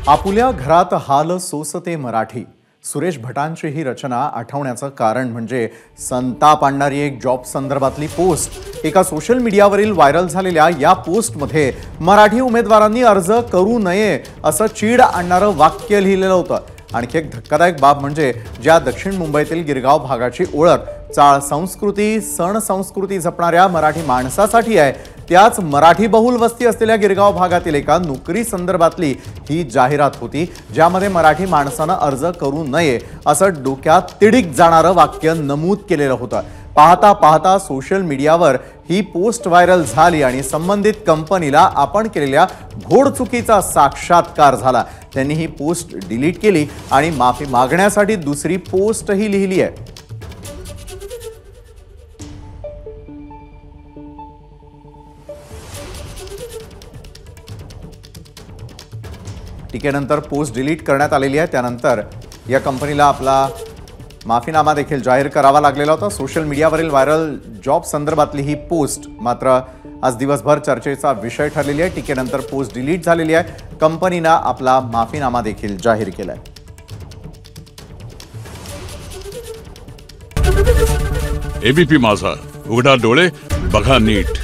आपुल्या घरात हाल सोसते मराठी। सुरेश भटांची ही रचना आठवण्याचं कारण म्हणजे संताप आणणारी एक जॉब संदर्भातली पोस्ट। एका सोशल मीडियावरील व्हायरल झालेल्या या पोस्टमध्ये मराठी उमेदवारांनी अर्ज करू नये असं चीड आणणारं वाक्य लिहिलेलं होतं। आणखी एक धक्कादायक बाब म्हणजे ज्या दक्षिण मुंबईतील गिरगाव भागाची ओळख चाळ संस्कृती सण संस्कृती जपणाऱ्या मराठी माणसासाठी आहे, त्याच मराठी बहुल वस्ती असलेल्या गिरगाव भागातील एका नोकरी संदर्भातली ही जाहिरात होती, ज्यामध्ये मराठी माणसानं अर्ज करू नये असं डोक्यात तिडीक जाणारं वाक्य नमूद केलेलं होतं। पाहता पाहता सोशल मीडियावर ही पोस्ट व्हायरल झाली आणि संबंधित कंपनीला आपण केलेल्या घोडचुकीचा साक्षात्कार झाला। त्यांनी ही पोस्ट डिलीट केली आणि माफी मागण्यासाठी दुसरी पोस्टही लिहिली आहे। टीकेनंतर पोस्ट डिलीट करण्यात आलेली आहे। त्यानंतर या कंपनीला आपला माफीनामा देखील जाहीर करावा लागलेला होता। सोशल मीडियावरील व्हायरल जॉब संदर्भातली ही पोस्ट मात्र आज दिवसभर चर्चेचा विषय ठरलेली आहे। टीकेनंतर पोस्ट डिलीट झालेली आहे। कंपनीने आपला माफीनामा देखील जाहीर केलाय। एबीपी माझा, उघडा डोळे बघा नीट।